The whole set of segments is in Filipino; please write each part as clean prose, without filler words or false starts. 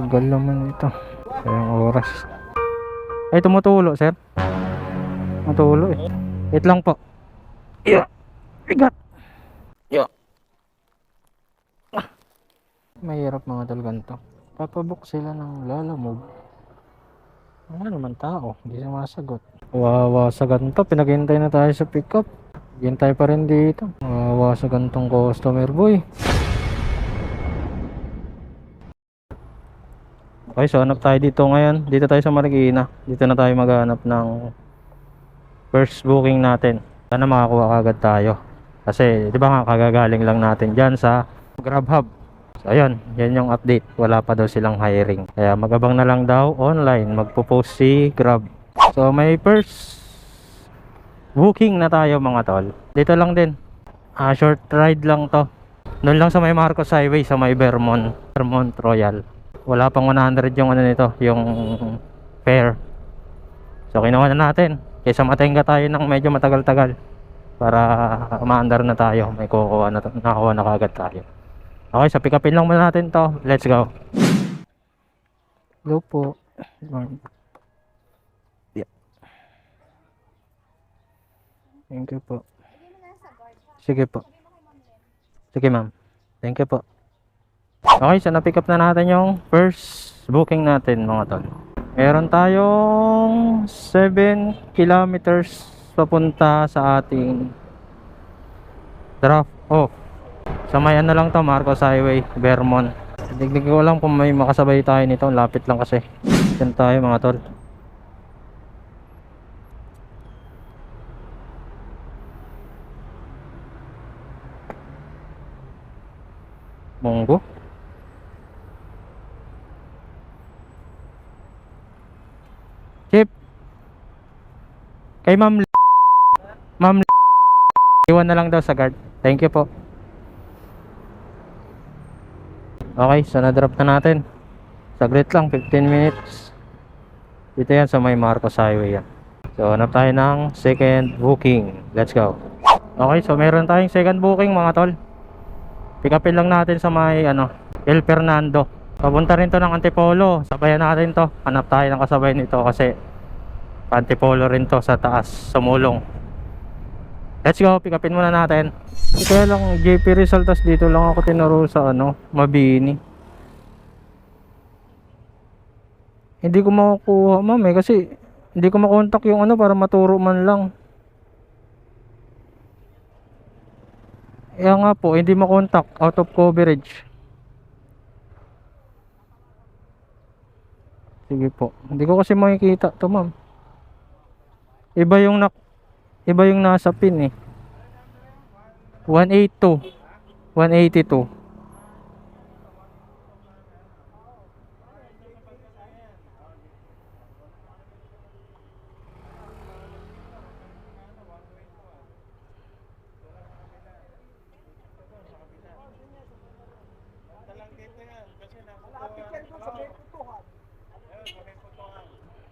Tagal naman ito. Yung oras. Ay, tumutulo, sir. Tumutulo eh. Wait lang po. Yeah. Bigat. Yeah. Mahirap mga tol ganito. Papabok sila ng lalamove. Ano naman tao, hindi sumasagot. Wawa sa ganito, pinaghintay na tayo sa pick up. Hintay pa rin dito. Wawa sa gantong customer boy. Okay, so hanap tayo dito ngayon. Dito tayo sa Marikina. Dito na tayo maghanap ng first booking natin. Sana makakuha kagad tayo. Kasi di ba nga kagagaling lang natin dyan sa GrabHub. So ayun, yan yung update. Wala pa daw silang hiring. Kaya magabang na lang daw online. Magpo-post si Grab. So may first booking na tayo mga tol. Dito lang din. Short ride lang to. Doon lang sa may Marcos Highway sa may Vermont Royal. Wala pang 100 yung ano nito, yung fare. So kinuha na natin. Kaysa matingga tayo ng medyo matagal-tagal para maandar na tayo. May kukuha na, nakakuha na kagad tayo. Okay, so pick upin lang muna natin to. Let's go. Go po. Yeah. Thank you po. Sige po. Sige ma'am. Thank you po. Okay, so na-pick up na natin yung first booking natin mga tol. Meron tayong 7 kilometers papunta sa ating drop off. Sa may ano lang to, Marcos Highway, Vermont. Digdig ko lang kung may makasabay tayo nito. Lapit lang kasi. Diyan tayo mga tol. Monggo. Chip. Kay Ma'am iwan na lang daw sa guard. Thank you po. Okay, so na-drop na natin. Saglit lang, 15 minutes. Dito yan sa may Marcos Highway yan. So hanap tayo ng second booking. Let's go. Okay, so meron tayong second booking mga tol. Pick upin lang natin sa may El Fernando. Papunta rin to ng Antipolo. Sabayan natin to. Hanap tayo ng kasabay nito kasi Antipolo rin to sa taas, sumulong. Let's go, pick upin muna natin. Kaya lang JP Rizal, tas dito lang ako tinuro sa Mabini. Hindi ko makukuha ma'am kasi hindi ko makontak yung para maturo man lang. Kaya nga po, hindi makontak, out of coverage. Sige po. Hindi ko kasi makikita to ma'am. Iba yung nasa pin eh. 182. 182.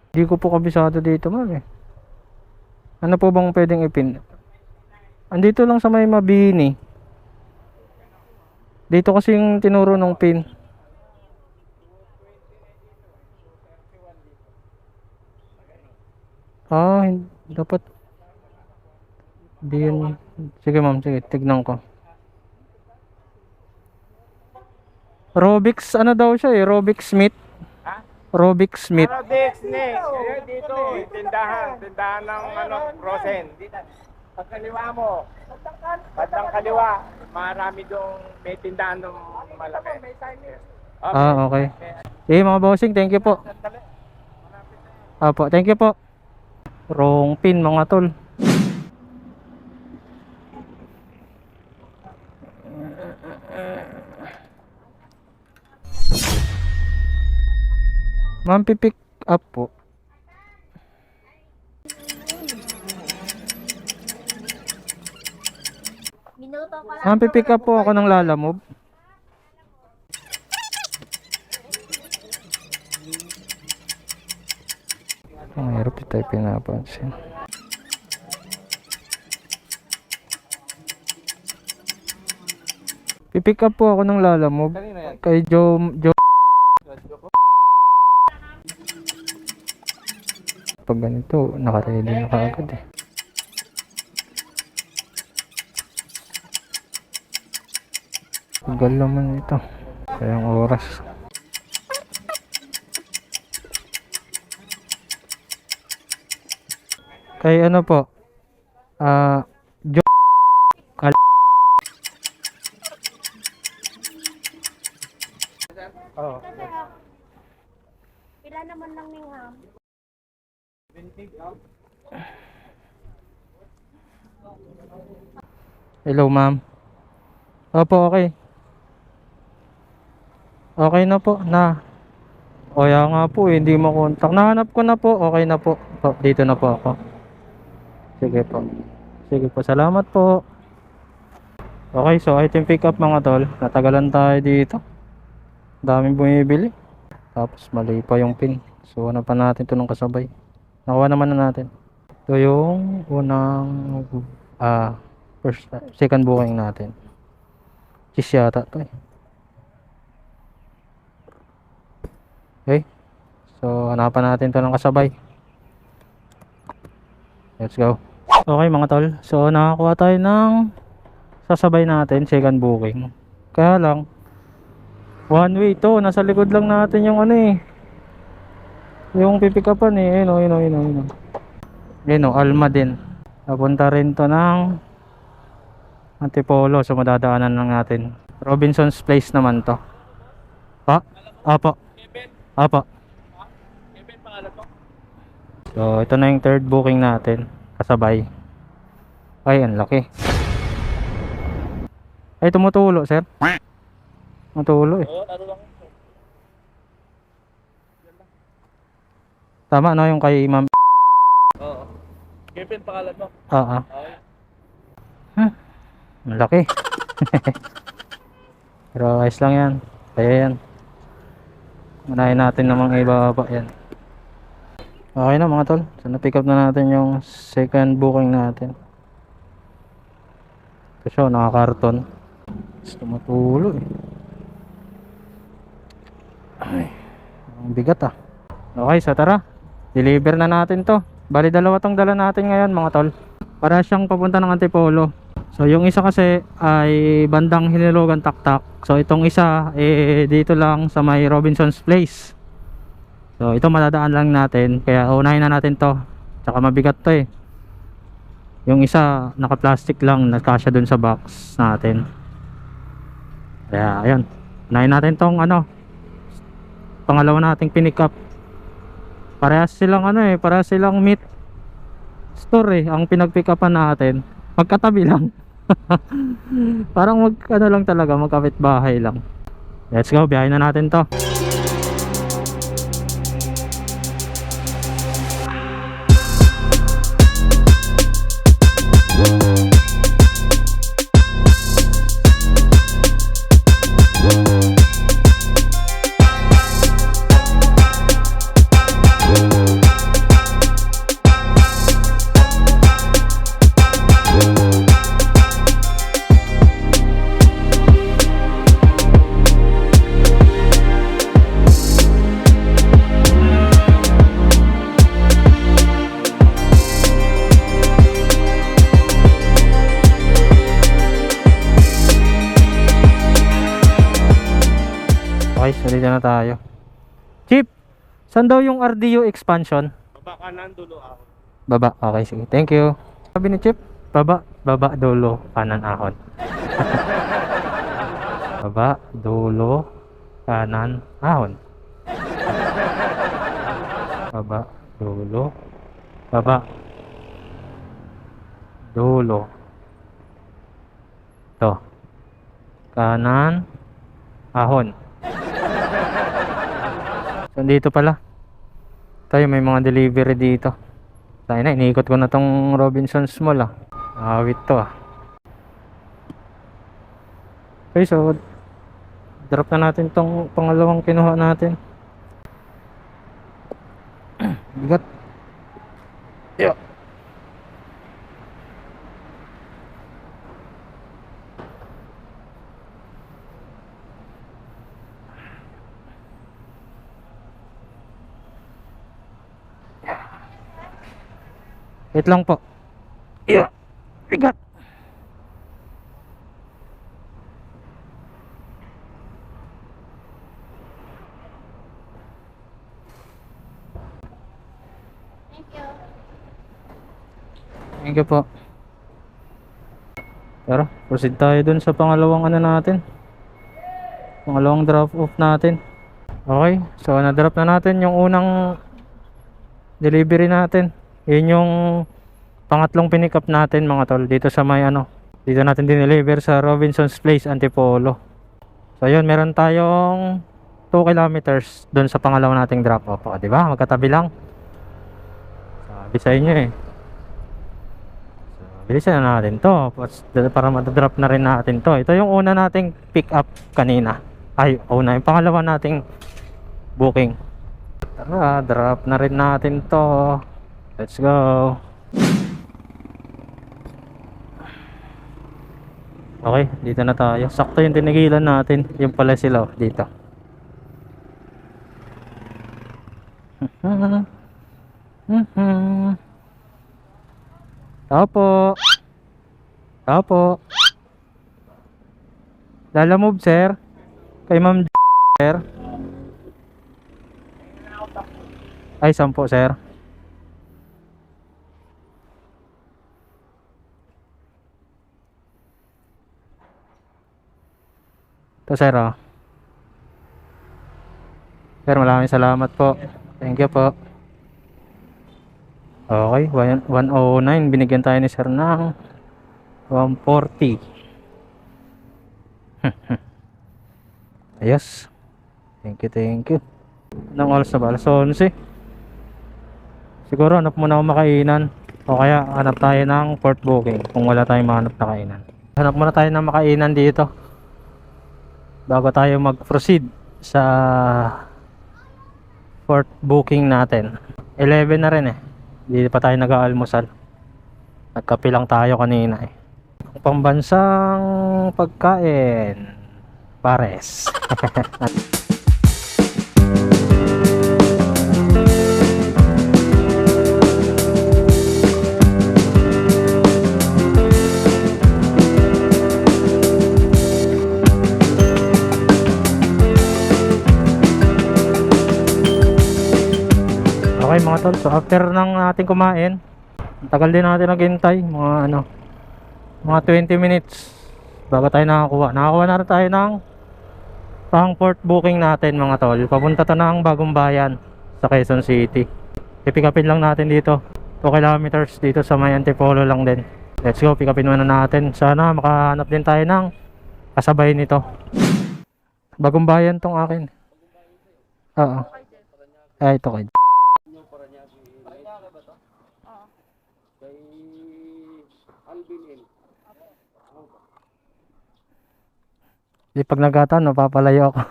Hindi ko po kabisado dito ma'am eh. Ano po bang pwedeng ipin? Andito lang sa may Mabini. Dito kasi yung tinuro ng pin. Dapat din. Sige ma'am, sige, tignan ko. Robix, ano daw siya eh, Robix Smith. Robix Smith. Robix Smith. Dito, tindahan ng frozen. Pagkaliwa mo, bandang kaliwa, marami dong may tindahan ng malaki. Okay. Mga bossing, thank you po. Apo, thank you po. Wrong pin mga tol. Ma'am, pipick up po. Ma'am, pipick up po ako ng lalamove. Ang hirap di tayo pinapansin. Pipick up po ako ng lalamove. Kay Joe pag ganito, naka-ready na kaagad eh. Tagal naman ito. Kayang oras. Kay ano po? Jo Oh. Pila naman lang ning ham. Hello, ma'am. Opo, okay. Okay na po, na. O kaya nga po, hindi mo contact. Nahanap ko na po, okay na po. Oh, dito na po ako. Sige po. Sige po, salamat po. Okay, so item pick up mga tol. Natagalan tayo dito. Daming bumibili. Tapos mali pa yung pin. So ano pa natin ito nung kasabay. Nakuha naman na natin. Ito yung unang second booking natin. Cheese yata ito eh. Okay. So hanapan natin ito ng kasabay. Let's go. Okay mga tol. So nakakuha tayo ng sasabay natin second booking. Kaya lang one way to, nasa likod lang natin yung ano eh. Yung pipikapan eh. Ayun o, Alma din. Napunta rin to ng Antipolo. So madadaanan lang natin. Robinson's Place naman to. Pa? Apo. Apo. So ito na yung third booking natin. Kasabay. Ay, ang laki. Ay, tumutulo sir. Matulo eh. Tama no yung kay ma'am. Oo. Kevin, pangalan mo? Oo. Ang laki. Pero ayos lang yan. Kaya yan. Unahin natin namang ibaba yan. Okay na mga tol. So na-pick up na natin yung second booking natin. Ito siya, nakakarton. Gusto matulo eh. Ay, ang bigat ah. Okay, so tara. Deliver na natin to. Bali dalawa tong dala natin ngayon mga tol. Para siyang papunta ng Antipolo. So yung isa kasi ay bandang Hinilugan Taktak. So itong isa dito lang sa may Robinson's Place. So ito madadaan lang natin. Kaya unahin na natin to. Tsaka mabigat to eh. Yung isa naka-plastic lang, nakasya dun sa box natin. Kaya ayun. Unahin natin tong ano, pangalawa nating pinick up. Parehas silang ano eh, parehas silang meat store eh, ang pinag-pick upan natin. Magkatabi lang. Parang ano lang talaga, magkapit bahay lang. Let's go, biyahin na natin to. Okay, so dito na tayo. Chip, saan daw yung RDU expansion? Baba kanan, dulo ako. Baba, okay, sige. Thank you. Sabi ni Chip, baba, dulo, kanan, ahon. Baba, dulo, kanan, ahon. Baba, dulo, dulo. To. Kanan, ahon. So dito pala tayo, may mga delivery dito. Tayo na, iniikot ko na tong Robinson's Mall ah. Awit to ah. Okay, so drop na natin tong pangalawang kinuha natin. Bigat. Yo. Wait lang po. Yeah. Bigat. Thank you po. Tara, proceed tayo dun sa pangalawang ano natin. Pangalawang drop off natin. Okay, so na-drop na natin yung unang delivery natin. Yun yung pangatlong pinick up natin mga tol. Dito sa may ano, dito natin dineliver sa Robinson's Place, Antipolo. So yun, meron tayong 2 kilometers dun sa pangalawang nating drop off. O, diba? Magkatabi lang. Sabi sa inyo eh. Bilisan na natin to para madadrop na rin natin to. Ito yung una nating pick up kanina. Ay, una. Yung pangalawa nating booking. Tara, drop na rin natin to. Let's go. Okay, dito na tayo. Sakto yung tinigilan natin. Yung pala sila dito. Opo. Opo. Lala move, sir. Kay ma'am, sir. Ay, 10, sir. Ito, sir, oh. Sir, maraming salamat po. Thank you po. Okay, 109. Binigyan tayo ni sir ng 140. Ayos. Thank you, thank you. Nang oras na ba? Alas 11. Siguro hanap muna ako makainan. O kaya hanap tayo ng port booking kung wala tayong mahanap na kainan. Hanap muna tayo ng makainan dito bago tayo mag-proceed sa port booking natin. 11 na rin eh. Hindi pa tayo nag-aalmusal. Nagkape lang tayo kanina eh. Pambansang pagkain. Pares. Okay mga tol, so after nang natin kumain, tagal din natin naghintay, mga ano, mga 20 minutes bago tayo nakakuha na rin tayo ng pang port booking natin mga tol. Papunta to ng Bagong Bayan sa Quezon City. Pick upin lang natin dito, 2 kilometers dito sa may Antipolo lang din. Let's go, pick upin muna natin. Sana makahanap din tayo ng kasabay nito. Bagong Bayan tong akin. Oo. Ay, ito kay di pag nagkataon, napapalayo ako.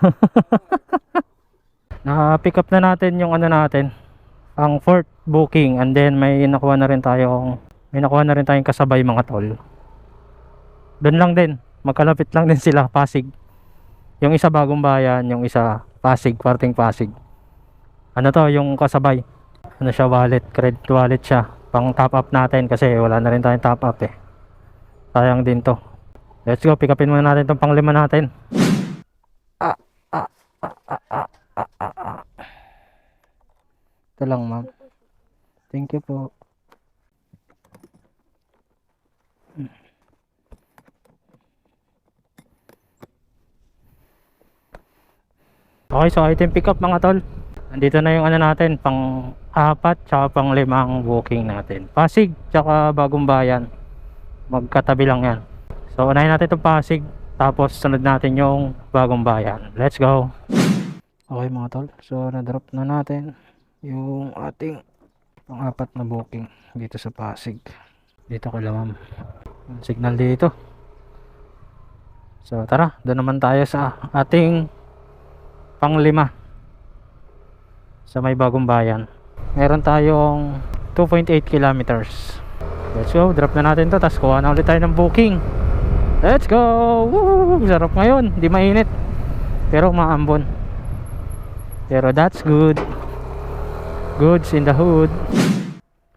Na-pick up na natin yung ano natin, ang port booking, and then may nakuha na rin tayong kasabay mga tol. Doon lang din, magkalapit lang din sila, Pasig. Yung isa Bagong Bayan, yung isa Pasig, parting Pasig. Ano to, yung kasabay. Ano siya, wallet, credit wallet siya. Pang top up natin kasi wala na rin tayong top up eh. Sayang din to. Let's go, pick upin muna natin itong pang-5 natin. Ito lang, ma'am. Thank you po. Okay, so item pick up mga tol. Andito na yung ano natin, pang-4 tsaka pang-5 booking natin. Pasig tsaka Bagong Bayan. Magkatabi lang yan. So unahin natin itong Pasig, tapos sunod natin yung Bagong Bayan. Let's go. Okay mga tol, so na-drop na natin yung ating pang-4 na booking dito sa Pasig. Dito kay ma'am. Signal dito. So tara, doon naman tayo sa ating pang-5 sa may Bagong Bayan. Meron tayong 2.8 kilometers. Let's go, drop na natin to, tapos kuha na ulit tayo ng booking. Let's go! Woo! Sarap ngayon, di mainit pero maambon, pero that's good. Goods in the hood.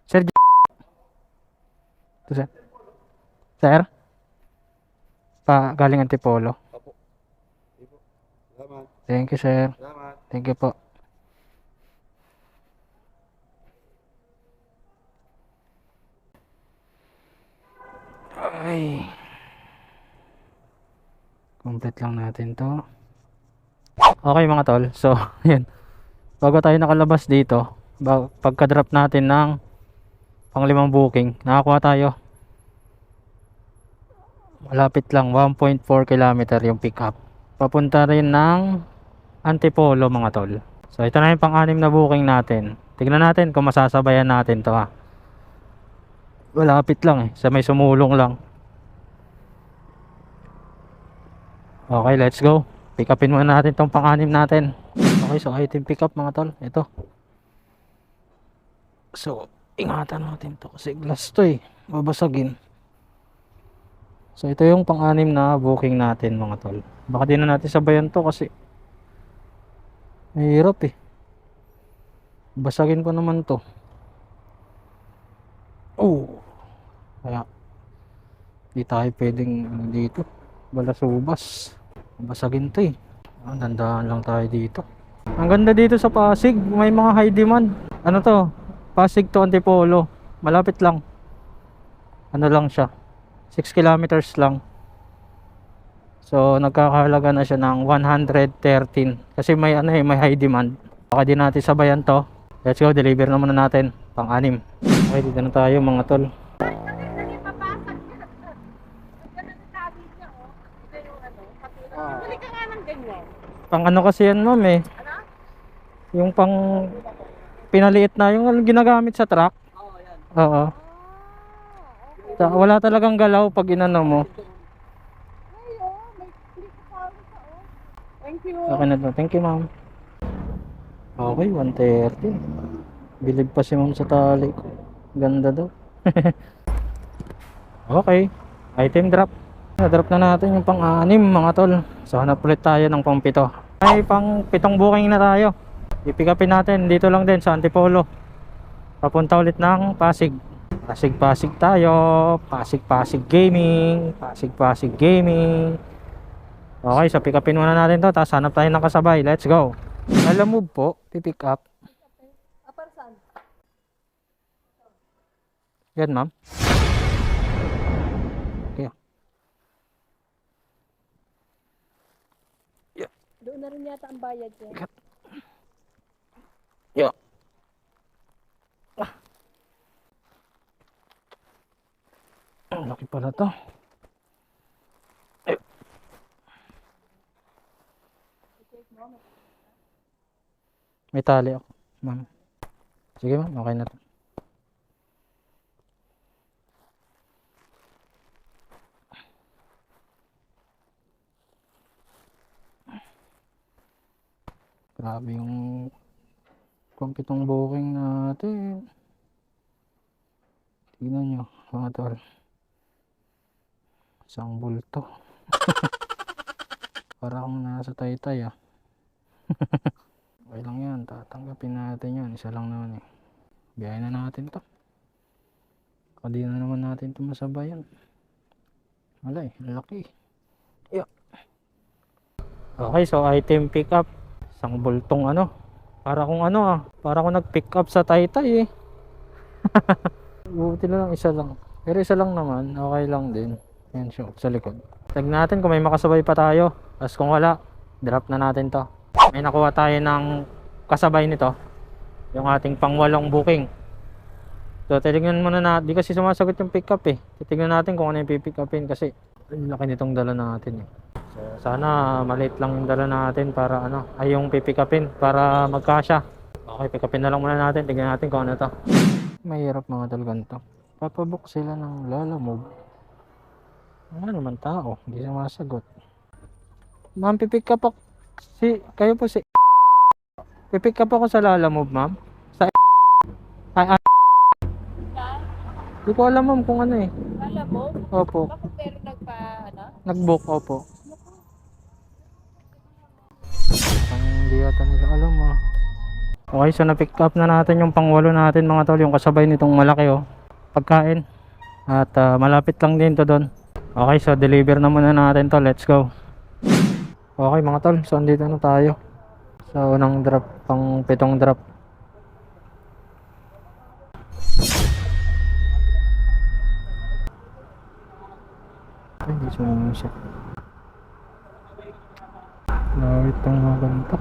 Sir, Ito, sir. Sir? Pa, galing Antipolo. Opo. Salamat. Thank you, sir. Salamat. Thank you po. Ay. Complete lang natin to. Okay mga tol. So, yun. Bago tayo nakalabas dito, pagka-drop natin ng pang-5 booking, nakakuha tayo. Malapit lang, 1.4 kilometer yung pick up. Papunta rin ng Antipolo mga tol. So, ito na yung pang-6 na booking natin. Tignan natin kung masasabayan natin to ha. Malapit lang sa may sumulong lang. Okay, let's go. Pick upin muna natin tong pang-6 natin. Okay, so item pick up mga tol. Ito. So, ingatan natin to kasi glass to babasagin. So, ito yung pang-6 na booking natin mga tol. Baka di na natin sabayan to kasi mahirap basagin ko naman to. Oh. Kaya di tayo pwedeng dito balasubas. Basagin to Dandaan lang tayo dito. Ang ganda dito sa Pasig, may mga high demand. Ano to? Pasig to Antipolo. Malapit lang. Ano lang siya? 6 kilometers lang. So nagkakahalaga na siya ng 113 kasi may may high demand. Baka di natin sabayan to. Let's go, deliver na muna natin pang-6. Okay, dito na tayo mga tol. Bili ka nga ng ganyan. Pang ano kasi yan ma'am yung pang pinaliit na yung ginagamit sa truck. Oo, yan. Oo. Wala talagang galaw pag inano mo. Ay, may click sa Thank you. Okay na to. Thank you ma'am. Okay, 130. Bilib pa si ma'am sa tali ko. Ganda daw. Okay. Item drop. Na-drop na natin yung pang-6 mga tol. So hanap ulit tayo ng pang-7. May pang-7 booking na tayo. I-pick upin natin dito lang din sa Antipolo. Papunta ulit ng Pasig. Pasig tayo. Pasig gaming. Pasig gaming. Okay, so pick upin muna natin to. Tapos hanap tayo ng kasabay. Let's go. Lalamove po. Pick up. Para saan? Yan ma'am. Doon na rin yata ang bayad niya. Yo. Ang laki pala to. May tali ako, ma'am. Sige ma'am, okay na to. Grabe yung pang-7 booking natin. Tignan nyo mga tol. Isang bulto. Para akong nasa Taytay Okay lang yan, tatanggapin natin yan. Isa lang naman biyahe na natin to. Kadi na naman natin ito masabayan. Wala laki. Yeah. Okay, so item pick up. Isang bultong para kung para kung nag-pick up sa Taytay Buti na lang isa lang. Pero isa lang naman, okay lang din. Yan siya sa likod. Tignan natin kung may makasabay pa tayo. Tapos kung wala, drop na natin to. May nakuha tayo ng kasabay nito. Yung ating pang-8 booking. So titignan muna natin. Di kasi sumasagot yung pick up Titignan natin kung ano yung pick upin kasi laki nitong dala natin So sana maliit lang yung dala natin para ay yung pipick upin para magkasya. Okay, pick upin na lang muna natin. Tignan natin kung ano to. Mahirap mga tol ganito. Papabook sila ng Lalamove. Ano naman tao, hindi sumasagot. Ma'am, pipick up ako. Kayo po pipick up ako sa Lalamove, ma'am. Sa Di ko alam ma'am kung ano Alam mo? Opo. Bakit meron Nag-book, opo. Hindi yata nila alam Okay, so na-pick up na natin yung pang-8 natin mga tol. Yung kasabay nitong malaki pagkain. At malapit lang din to doon. Okay, so deliver na muna natin to. Let's go. Okay mga tol, so andito na tayo sa unang drop, pang 7 drop. Ay, hindi sumunod siya. Lawit ang mga ganito.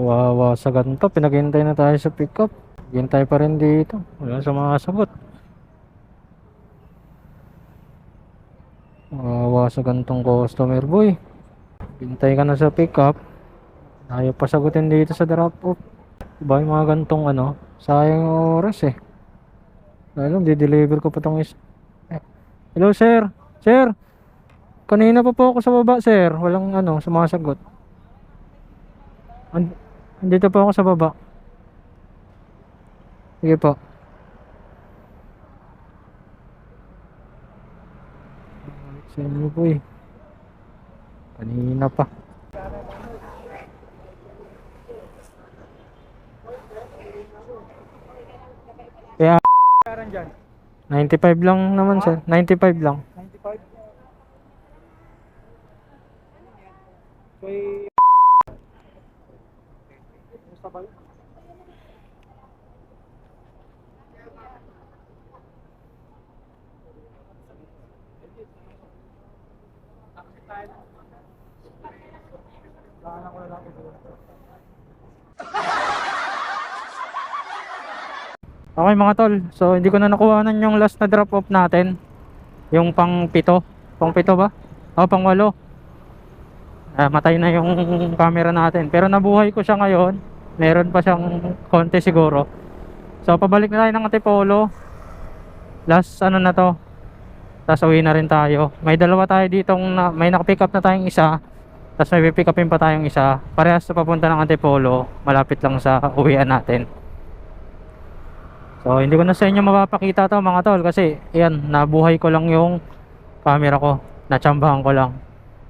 Wawa sa ganito, pinaghintay na tayo sa pick up. Hintay pa rin dito, wala sumasagot. Wawa sa gantong customer boy. Hintay ka na sa pick up, ayaw pa sagutin dito sa drop off. Diba yung mga gantong ano, sayang yung oras eh. Alam, di-deliver ko pa itong Hello sir, sir, kanina pa po ako sa baba sir, walang ano, sumasagot. Andito po ako sa baba. Sige po. Sa inyo po eh. Kanina pa. Kaya 95 lang naman sir. 95 lang. 95. Sabay. Okay mga tol, so hindi ko na nakuhanan yung last na drop off natin. Yung pang 7. Pang 7 ba? O pang 8. Matay na yung camera natin. Pero nabuhay ko siya ngayon. Meron pa siyang konti siguro. So pabalik na tayo ng Antipolo. Last ano na to. Tapos uwi na rin tayo. May dalawa tayo dito, may nakapick up na tayong isa. Tapos may pick upin pa tayong isa. Parehas na papunta ng Antipolo. Malapit lang sa uwian natin. So hindi ko na sa inyo mapapakita to mga tol. Kasi yan, nabuhay ko lang yung camera ko. Natsambahan ko lang.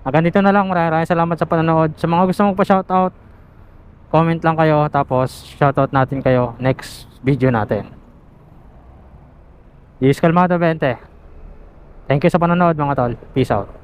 Hanggang dito na lang. Maraming salamat sa panonood. Sa mga gusto mong pa-shoutout, comment lang kayo. Tapos shoutout natin kayo next video natin. Diz Calmado 20. Thank you sa panonood mga tol. Peace out.